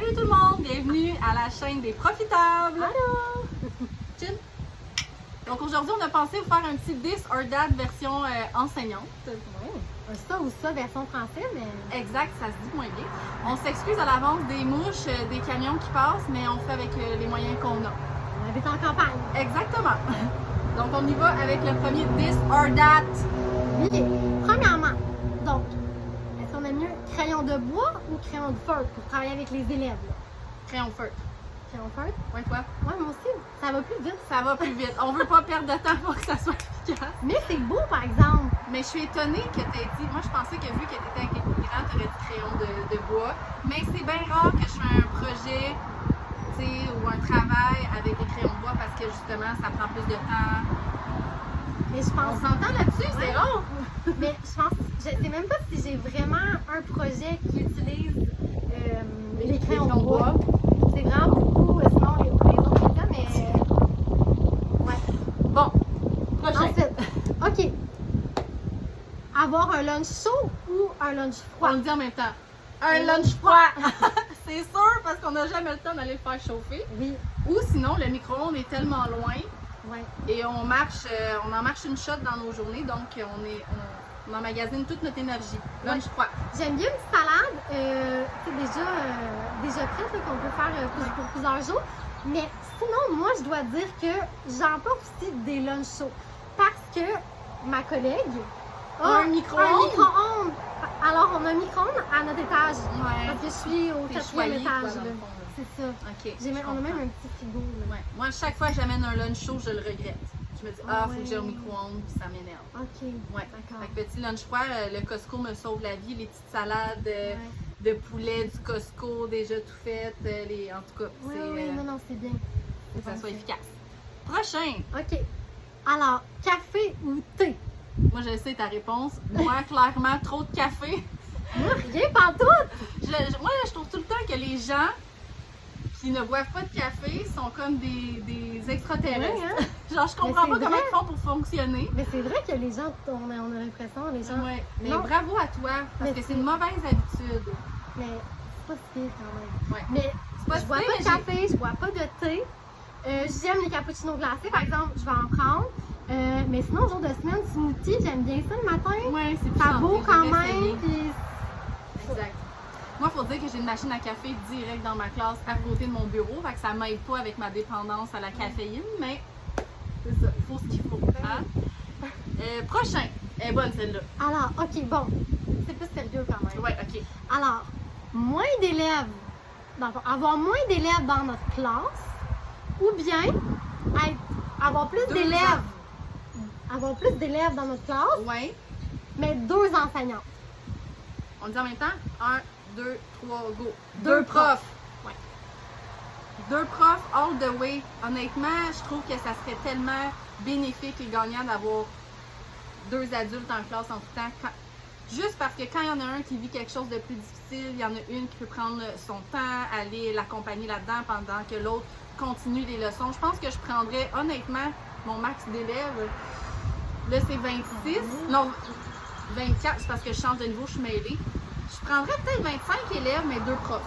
Salut tout le monde, bienvenue à la chaîne des Profitables. Allô! Chin. Donc aujourd'hui, on a pensé vous faire un petit This or That version enseignante. Ouais. Un ça ou ça version français, mais. Exact, ça se dit moins bien. On s'excuse à l'avance des mouches, des camions qui passent, mais on fait avec les moyens qu'on a. On habite en campagne. Exactement. Donc on y va avec le premier This or That. Oui. Premièrement, donc, est-ce qu'on aime mieux crayon de bois ou crayon de feutre pour travailler avec les élèves? Là? Crayon feutre. Crayon feutre? Ouais, toi? Ouais, moi aussi. Ça va plus vite. Ça va plus vite. On veut pas perdre de temps pour que ça soit efficace. Mais c'est beau, par exemple. Mais je suis étonnée que tu aies dit. Moi, je pensais que vu que tu étais avec les plus grands, tu aurais dit crayon de bois. Mais c'est bien rare que je fais un projet, tu sais, ou un travail avec des crayons de bois parce que justement, ça prend plus de temps. Mais je On pense. s'entend là-dessus, c'est rare. Mais je pense. Je sais même pas si j'ai vraiment un projet qui utilise les crayons de bois. C'est vraiment beaucoup, sinon les autres méthodes, mais. Ouais. Bon, prochain. Ensuite, OK. Avoir un lunch chaud ou un lunch froid? On le dit en même temps. Un lunch froid. C'est sûr, parce qu'on n'a jamais le temps d'aller le faire chauffer. Oui. Ou sinon, le micro-ondes est tellement loin Ouais. et on en marche une shot dans nos journées, donc on emmagasine toute notre énergie. Lunch froid. J'aime bien une salade, déjà prête, là, qu'on peut faire pour plusieurs jours. Mais sinon, moi, je dois dire que j'emporte aussi des lunchs chauds. Parce que ma collègue a Un micro-ondes. micro-ondes. Alors, on a un micro-ondes à notre étage. Ouais. Parce que je suis au T'es 4e choyée, étage. quoi, dans le là. fond, là. C'est ça. OK. On a même comprends. un petit frigo. Là. Ouais. Moi, chaque fois que j'amène un lunch chaud, je le regrette. Je me dis, Ah faut que ouais. j'ai au micro-ondes, puis ça m'énerve. OK. Ouais. D'accord. Fait que petit lunch froid, le Costco me sauve la vie. Les petites salades Ouais. de poulet du Costco déjà tout faites. En tout cas, Oui, c'est oui, non, c'est bien. que ça soit parfait. efficace. Prochain. OK. Alors, café ou thé? Moi, je sais ta réponse. Moi, clairement, trop de café. Moi, rien pantoute! Moi, je trouve tout le temps que les gens qui ne boivent pas de café sont comme des extraterrestres. Ouais, hein? Genre, je comprends Mais pas c'est comment vrai. ils font pour fonctionner. Mais c'est vrai que les gens, on a l'impression, les gens. Ouais. Mais Non. bravo à toi, parce Mais que c'est une mauvaise habitude. Mais c'est pas si pire quand même. Ouais. Mais C'est pas je bois si pas pire, de mais café, je bois pas de thé. J'aime les cappuccinos glacés, par exemple, je vais en prendre. Mais sinon, jour de semaine, smoothie, j'aime bien ça le matin. Ouais, c'est plus Ça santé, beau j'ai quand essayé. même. Puis... Exact. Moi, il faut dire que j'ai une machine à café direct dans ma classe à côté de mon bureau. Fait que ça m'aide pas avec ma dépendance à la caféine, mais c'est ça, il faut ce qu'il faut. Hein? Prochain. Elle est bonne celle-là. Alors, OK, bon. C'est plus sérieux quand même. Ouais, ok. Alors, moins d'élèves, avoir moins d'élèves dans notre classe, ou bien avoir plus Deux d'élèves. Avoir plus d'élèves dans notre classe, Ouais. mais 2 enseignants. On le dit en même temps? 1, 2, 3, go. Deux profs. Ouais. 2 profs all the way. Honnêtement, je trouve que ça serait tellement bénéfique et gagnant d'avoir 2 adultes en classe en tout temps. Juste parce que quand il y en a un qui vit quelque chose de plus difficile, il y en a une qui peut prendre son temps, aller l'accompagner là-dedans pendant que l'autre continue les leçons. Je pense que je prendrais honnêtement mon max d'élèves. Là, c'est 26. Non, 24, c'est parce que je change de niveau, je suis mêlée. Je prendrais peut-être 25 élèves, mais 2 profs.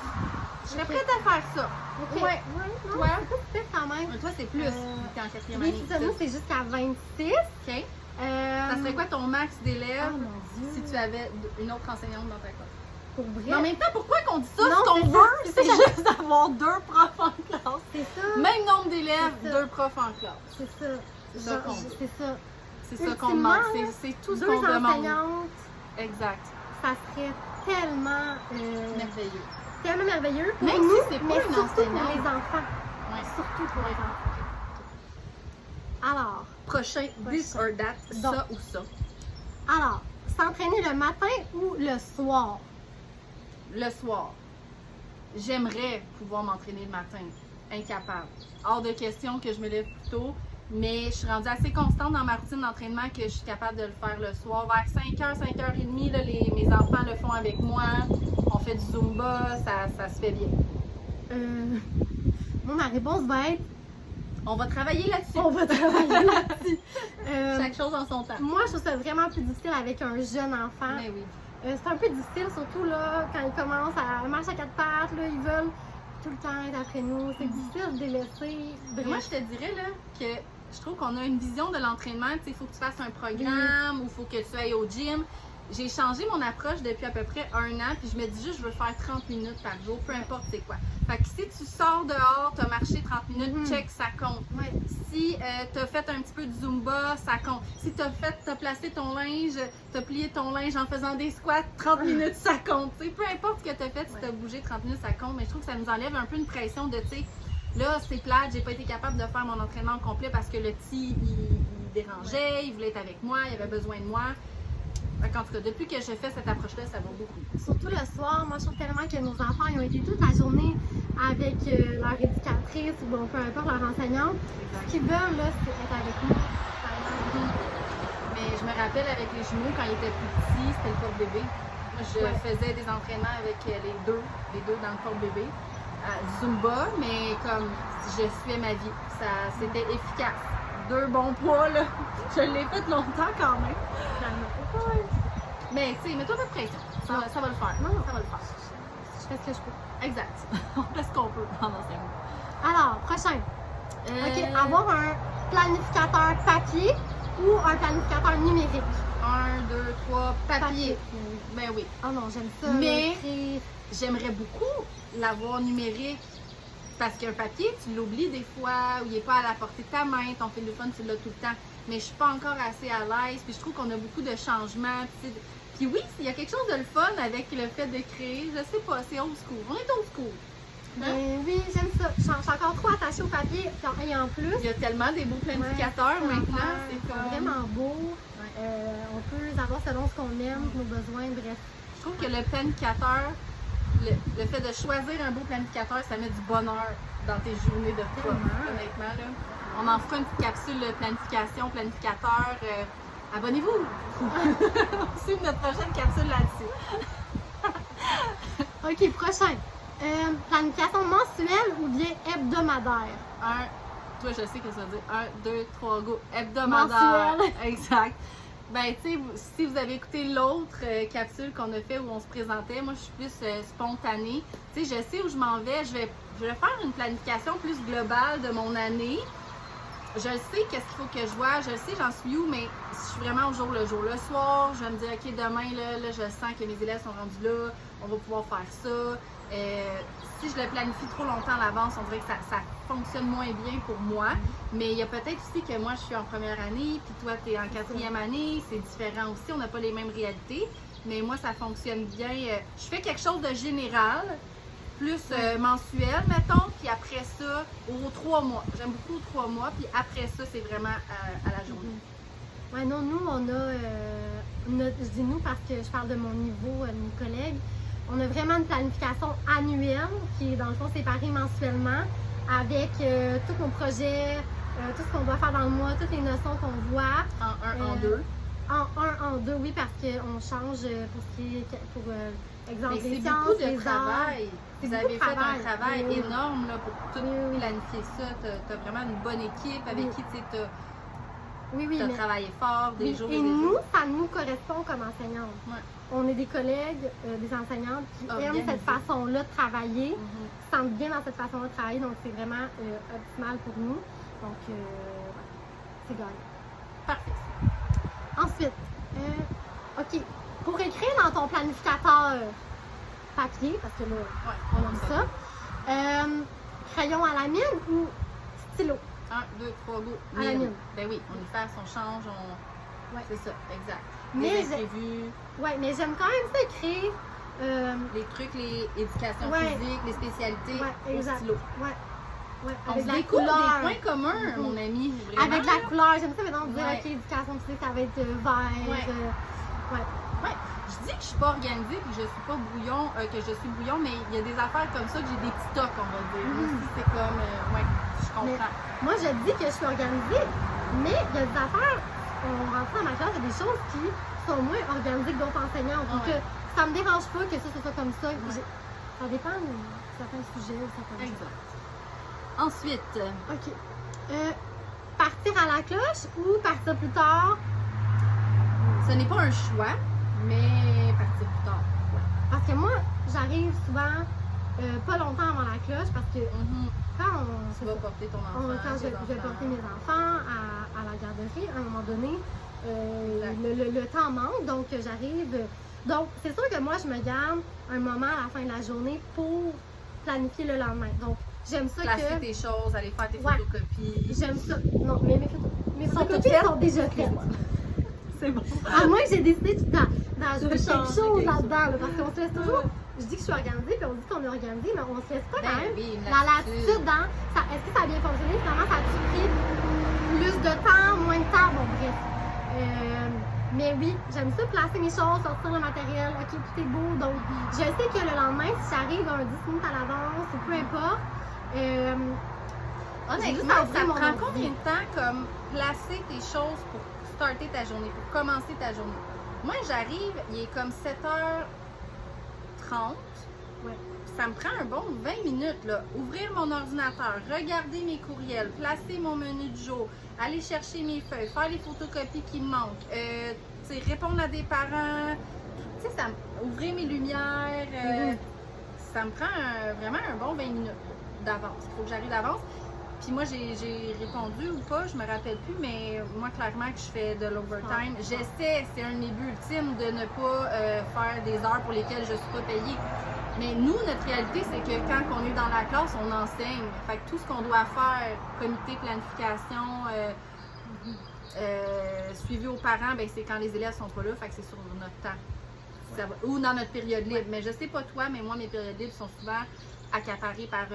Je serais Ok. prête à faire ça. OK. Ouais. Non, Toi? c'est pas si pire quand même. Toi, c'est plus. T'es en 4e Oui, année. c'est ça, nous, c'est jusqu'à 26. OK. Ça Ça serait quoi ton max d'élèves Oh mon Dieu. si tu avais une autre enseignante dans ta classe? Pour vrai? Mais en même temps, pourquoi qu'on dit ça? Non, Ce qu'on c'est ça, veut, c'est c'est ça. juste d'avoir 2 profs en classe. C'est ça. Même nombre d'élèves, C'est ça. 2 profs en classe. C'est ça. C'est ça qu'on dit. C'est ça. C'est ça qu'on Ultimement, demande. C'est tout ce 2 qu'on demande. enseignantes, Exact. ça serait tellement, Merveilleux. tellement merveilleux pour Même nous, si c'est pas mais une surtout pour enseignante. les enfants. Ouais. Surtout pour les enfants. Alors, Prochain, this or that, ça Donc. ou ça. alors, s'entraîner le matin ou le soir? Le soir, j'aimerais pouvoir m'entraîner le matin. Incapable. Hors de question que je me lève plus tôt, mais je suis rendue assez constante dans ma routine d'entraînement que je suis capable de le faire le soir. Vers 5h, 5h30, là, mes enfants le font avec moi. On fait du Zumba, ça se fait bien. Moi, ma réponse va être On va travailler là-dessus. on va travailler là-dessus. Chaque chose en son temps. Moi, je trouve ça vraiment plus difficile avec un jeune enfant. Mais oui. C'est un peu difficile, surtout là, quand ils commencent à marcher à 4 pattes, là, ils veulent tout le temps être après nous. C'est difficile de les laisser. Moi, je te dirais là, que je trouve qu'on a une vision de l'entraînement. Il faut que tu fasses un programme ou il faut que tu ailles au gym. J'ai changé mon approche depuis à peu près 1 an, puis je me dis juste je veux faire 30 minutes par jour, peu importe c'est quoi. Fait que si tu sors dehors, tu as marché 30 minutes, check, ça compte. Ouais. Si tu as fait un petit peu de Zumba, ça compte. Si tu as placé ton linge, tu as plié ton linge en faisant des squats, 30 minutes, ça compte. T'sais, peu importe ce que tu as fait, si tu as bougé 30 minutes, ça compte. Mais je trouve que ça nous enlève un peu une pression de, tu sais, là, c'est plate, j'ai pas été capable de faire mon entraînement au complet parce que le petit, il dérangeait, il voulait être avec moi, il avait besoin de moi. En tout cas, depuis que je fais cette approche-là, ça va beaucoup. Surtout le soir, moi je trouve tellement que nos enfants ils ont été toute la journée avec leur éducatrice ou bon, peu importe leur enseignante. Ce qu'ils veulent, là, c'est être avec nous. Mais je me rappelle avec les jumeaux, quand ils étaient plus petits, c'était le porte-bébé. Moi, je faisais des entraînements avec les deux dans le porte-bébé. Du Zumba, mais comme je suivais ma vie. C'était efficace. 2 bons poids, là. Je l'ai fait longtemps quand même. Mais tu sais, mets-toi pas de pression. Ça va le faire. Non, ça va le faire. Je fais ce que je peux. Exact. On fait ce qu'on peut pendant 5 mois. Alors, prochain. OK, avoir un planificateur papier ou un planificateur numérique? 1, 2, 3, papier. Ben oui. Oh non, j'aime ça. Mais j'aimerais beaucoup l'avoir numérique. Parce qu'un papier, tu l'oublies des fois, ou il n'est pas à la portée de ta main, ton téléphone, tu l'as tout le temps. Mais je suis pas encore assez à l'aise, puis je trouve qu'on a beaucoup de changements. Puis oui, il y a quelque chose de le fun avec le fait de créer. Je sais pas, c'est old school. On est old school. Ben oui, j'aime ça. Je suis encore trop attachée au papier. Et en plus, il y a tellement des beaux planificateurs maintenant. C'est vraiment beau. On peut les avoir selon ce qu'on aime, nos besoins, bref. Je trouve que le planificateur, le fait de choisir un beau planificateur, ça met du bonheur dans tes journées de toi, honnêtement. Là. On en fera une petite capsule de planificateur. Abonnez-vous! On suit notre prochaine capsule là-dessus. OK, prochain. Planification mensuelle ou bien hebdomadaire? Toi, je sais que ça veut dire 1, 2, 3, go. Hebdomadaire. Mensuelle. Exact. Ben, tu sais, si vous avez écouté l'autre capsule qu'on a fait où on se présentait, moi, je suis plus spontanée. Tu sais, je sais où je m'en vais. Je vais faire une planification plus globale de mon année. Je sais qu'est-ce qu'il faut que je vois. Je sais, j'en suis où, mais je suis vraiment au jour le jour. Le soir, je vais me dire, OK, demain, là, je sens que mes élèves sont rendus là. On va pouvoir faire ça. Si je le planifie trop longtemps à l'avance, on dirait que ça fonctionne moins bien pour moi. Mais il y a peut-être aussi que moi, je suis en première année, puis toi, tu es en 4e année. C'est différent aussi. On n'a pas les mêmes réalités. Mais moi, ça fonctionne bien. Je fais quelque chose de général, plus mensuel, mettons. Puis après ça, aux 3 mois. J'aime beaucoup aux 3 mois. Puis après ça, c'est vraiment à la journée. Ouais, non, nous, on a, je dis nous parce que je parle de mon niveau, de mes collègues. On a vraiment une planification annuelle qui est dans le fond séparée mensuellement avec tous nos projets, tout ce qu'on doit faire dans le mois, toutes les notions qu'on voit. En 1, en 2. En 2, oui, parce qu'on change pour ce qui est, pour exemple, mais les c'est sciences, beaucoup de les travail. Vous avez fait un travail oui. énorme là, pour tout planifier ça. Tu as vraiment une bonne équipe avec qui tu as travaillé fort des jours et des nous, jours. ça nous correspond comme enseignantes. Ouais. On est des collègues, des enseignantes qui aiment cette façon-là de travailler, qui sentent bien dans cette façon-là de travailler, donc c'est vraiment optimal pour nous. Donc, c'est gagnant. Parfait. Ensuite, OK, pour écrire dans ton planificateur papier, parce que là, on aime ça, crayon à la mine ou stylo? 1, 2, 3, go. À la mine. Ben oui, on efface, on change, c'est ça, exact. Mais mais j'aime quand même ça écrire. Les trucs, les éducations physiques, les spécialités au stylo. Avec la couleur. Des points communs, mon ami. Vraiment. Avec la couleur, j'aime ça, maintenant dire, OK, éducation physique, ça va être vert. Je dis que je suis pas organisée et que je suis pas brouillon, mais il y a des affaires comme ça que j'ai des petits tocs, on va dire. C'est comme, je comprends. Mais, moi, je dis que je suis organisée, mais il y a des affaires, on rentre dans ma classe, il y a des choses qui sont moins organisées que d'autres enseignants. Donc, ça me dérange pas que ça soit comme ça. Ça dépend de certains sujets ou certains choses. Ensuite. OK. Partir à la cloche ou partir plus tard? Ce n'est pas un choix, mais partir plus tard. Parce que moi, j'arrive souvent pas longtemps avant la cloche parce que quand Tu vas porter ton enfant. quand je vais porter mes enfants à la garderie, à un moment donné, le temps manque, donc j'arrive. Donc, c'est sûr que moi, je me garde un moment à la fin de la journée pour planifier le lendemain. Donc, j'aime ça placer que... tes choses, aller faire tes photocopies. J'aime ça. Non, mais mes photocopies sont déjà faites. C'est bon. À moins que j'ai décidé d'ajouter quelque chose quelque là-dedans, là, parce qu'on se laisse toujours... Je dis que je suis organisée, puis on dit qu'on est organisé, mais on se laisse pas quand même Oui, la latitude dans... Est-ce que ça a bien fonctionné? Finalement, ça a-tu pris plus de temps, moins de temps? Bon, bref. Mais oui, j'aime ça, placer mes choses, sortir le matériel, ok, tout est beau. Donc, je sais que le lendemain, si j'arrive un 10 minutes à l'avance, ou peu importe, honnêtement, ça te prend combien de temps comme placer tes choses pour starter ta journée, pour commencer ta journée? Moi, j'arrive, il est comme 7h30. Ouais. Ça me prend un bon 20 minutes, là. Ouvrir mon ordinateur, regarder mes courriels, placer mon menu du jour, aller chercher mes feuilles, faire les photocopies qui me manquent, répondre à des parents, ouvrir mes lumières. Ça me prend vraiment un bon 20 minutes d'avance. Il faut que j'arrive d'avance. Puis moi, j'ai répondu ou pas, je me rappelle plus, mais moi, clairement, que je fais de l'overtime. J'essaie, c'est un de mes buts ultimes, de ne pas faire des heures pour lesquelles je ne suis pas payée. Mais nous, notre réalité, c'est que quand on est dans la classe, on enseigne. Fait que tout ce qu'on doit faire, comité, planification, suivi aux parents, ben, c'est quand les élèves sont pas là, fait que c'est sur notre temps. Ou dans notre période libre. Mais je sais pas toi, mais moi, mes périodes libres sont souvent accaparées par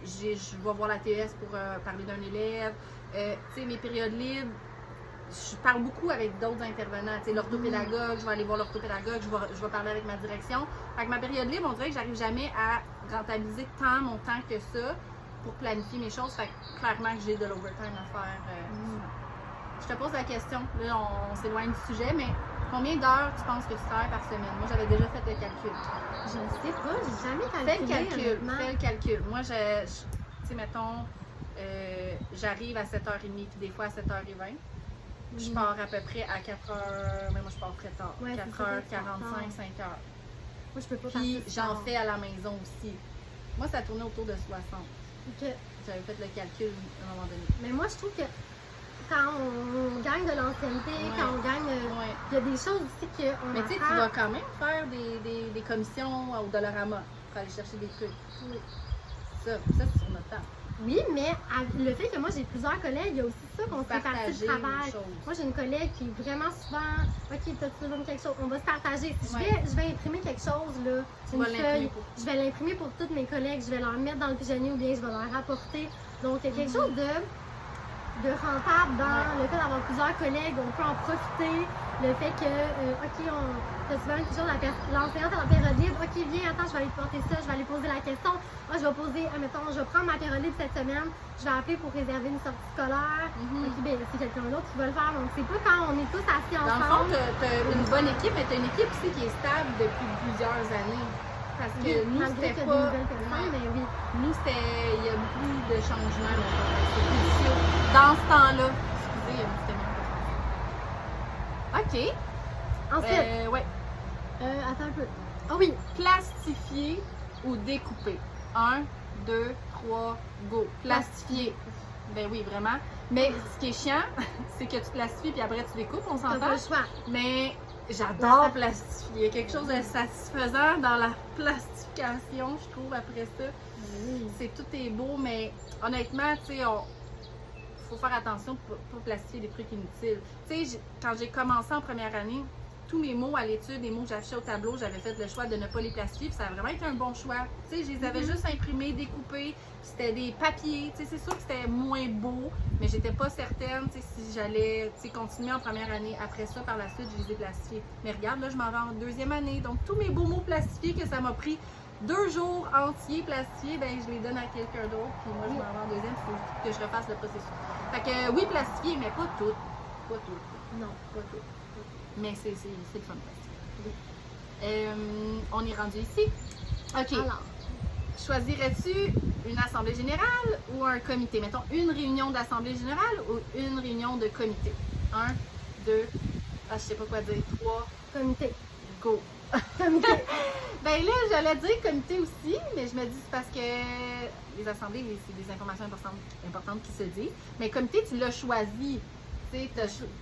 je vais voir la TES pour parler d'un élève. Tu sais, mes périodes libres, je parle beaucoup avec d'autres intervenants. Tu sais, l'orthopédagogue, je vais aller voir l'orthopédagogue, je vais parler avec ma direction. Fait que ma période libre, on dirait que j'arrive jamais à rentabiliser tant mon temps que ça pour planifier mes choses. Fait que clairement que j'ai de l'overtime à faire. Je te pose la question, là on s'éloigne du sujet, mais combien d'heures tu penses que tu travailles par semaine? Moi j'avais déjà fait le calcul. Je ne sais pas, j'ai jamais calculé. Fais le calcul. Moi, tu sais, mettons, j'arrive à 7h30 puis des fois à 7h20. Je pars à peu près à 4h, mais moi je pars très tard. 4h45, 5h. Moi je peux pas faire Puis j'en fais à la maison aussi. Moi ça tournait autour de 60. Ok. J'avais fait le calcul à un moment donné. Mais moi je trouve que quand on gagne de l'ancienneté, quand on gagne, il y a des choses aussi qu'on mais tu sais, tu vas quand même faire des commissions au Dollarama pour aller chercher des trucs. Oui. Ça c'est sur notre temps. Oui, mais le fait que moi j'ai plusieurs collègues, il y a aussi ça qu'on se fait partie du travail. Moi j'ai une collègue qui est vraiment souvent, ok, t'as-tu besoin de quelque chose, on va se partager. Si je vais imprimer quelque chose, là, une feuille, je vais l'imprimer pour toutes mes collègues, je vais leur mettre dans le pigeonnier ou bien je vais leur rapporter. Donc il y a quelque chose de rentable dans le fait d'avoir plusieurs collègues, on peut en profiter. Le fait que, ok, t'as souvent toujours l'enseignante à la période libre, ok, viens, attends, je vais aller te porter ça, je vais aller poser la question. Moi, je vais poser, admettons, je vais prendre ma période libre cette semaine, je vais appeler pour réserver une sortie scolaire. Ok, ben, c'est quelqu'un d'autre qui va le faire. Donc, c'est pas quand on est tous assis ensemble. Dans le fond, t'as une bonne équipe, mais t'as une équipe aussi qui est stable depuis plusieurs années. Parce que nous, c'était pas. Mais oui. Nous, il y a beaucoup de changements. C'est plus difficile. Dans ce temps-là, excusez, il y a une petite minute de français. OK. Ensuite, ouais. Attends un peu. Ah oui. Plastifier ou découper. 1, 2, 3, go. Plastifier. Ben oui, vraiment. Mais ce qui est chiant, c'est que tu plastifies puis après tu découpes, on s'entend. T'as pas le choix. Mais j'adore plastifier. Il y a quelque chose de satisfaisant dans la plastification, je trouve, après ça. C'est tout est beau, mais honnêtement, tu sais, faut faire attention pour pas plastifier des trucs inutiles. Tu sais, quand j'ai commencé en première année, tous mes mots à l'étude, les mots que j'affichais au tableau, j'avais fait le choix de ne pas les plastifier, puis ça a vraiment été un bon choix. Tu sais, je les avais juste imprimés, découpés, c'était des papiers. Tu sais, c'est sûr que c'était moins beau, mais j'étais pas certaine, tu sais, si j'allais, tu sais, continuer en première année. Après ça, par la suite, je les ai plastifiés. Mais regarde, là, je m'en vais en deuxième année, donc tous mes beaux mots plastifiés que ça m'a pris 2 jours entiers plastifiés, ben je les donne à quelqu'un d'autre, puis moi, je m'en vais en deuxième, il faut que je refasse le processus. Fait que oui, plastifié, mais pas tout. Pas tout. Non, pas tout. Mais c'est le fun plastifié. On est rendu ici. OK. Alors. Choisirais-tu une assemblée générale ou un comité? Mettons une réunion d'assemblée générale ou une réunion de comité? 1, 2, je sais pas quoi dire. 3, comité. go. Comité. Ben là, j'allais dire comité aussi, mais je me dis c'est parce que les assemblées, c'est des informations importantes qui se disent. Mais comité, tu l'as choisi. Tu sais,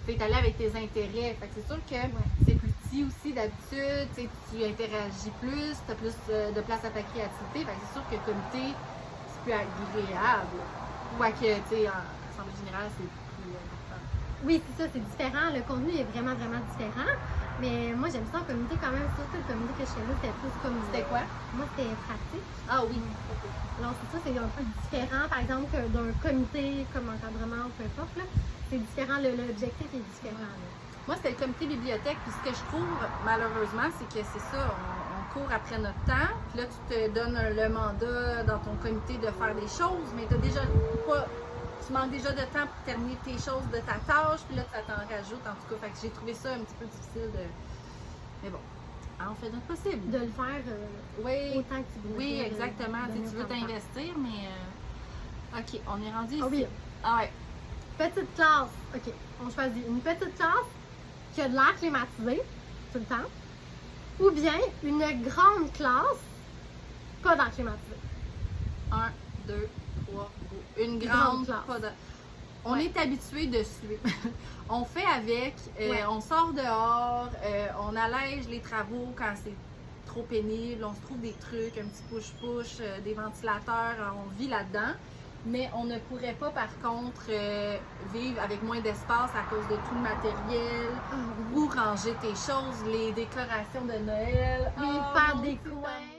t'es allé avec tes intérêts. Fait que c'est sûr que c'est plus petit aussi d'habitude. Tu interagis plus, tu as plus de place à ta créativité. Fait que c'est sûr que comité, c'est plus agréable. Quoique, tu sais, en assemblée générale, c'est plus important. Oui, c'est ça, c'est différent. Le contenu est vraiment, vraiment différent. Mais moi, j'aime ça en comité quand même. Surtout le comité que je faisais, c'était plus comme. C'était quoi? Moi, c'était pratique. Ah oui. Alors, c'est ça, c'est un peu différent, par exemple, que d'un comité comme encadrement ou peu importe. Là. C'est différent, l'objectif est différent. Là. Moi, c'était le comité bibliothèque. Puis ce que je trouve, malheureusement, c'est que c'est ça. On court après notre temps. Puis là, tu te donnes le mandat dans ton comité de faire des choses, mais tu déjà pas. Tu manques déjà de temps pour terminer tes choses de ta tâche, puis là, ça t'en rajoute. En tout cas, fait que j'ai trouvé ça un petit peu difficile de. Mais bon, on fait notre possible. De le faire Oui, autant que tu veux. oui, exactement. Tu veux t'investir, mais. OK, on est rendu ici. Ah oui. Ah ouais. Petite classe. OK, on choisit une petite classe qui a de l'air climatisé tout le temps, ou bien une grande classe pas d'air climatisé. 1, 2, 3, go. Une grande classe. pas de... On est habitué de suivre. On fait avec, on sort dehors, on allège les travaux quand c'est trop pénible, on se trouve des trucs, un petit push-push, des ventilateurs, on vit là-dedans. Mais on ne pourrait pas, par contre, vivre avec moins d'espace à cause de tout le matériel, ou ranger tes choses, les décorations de Noël. Oui, faire des coins.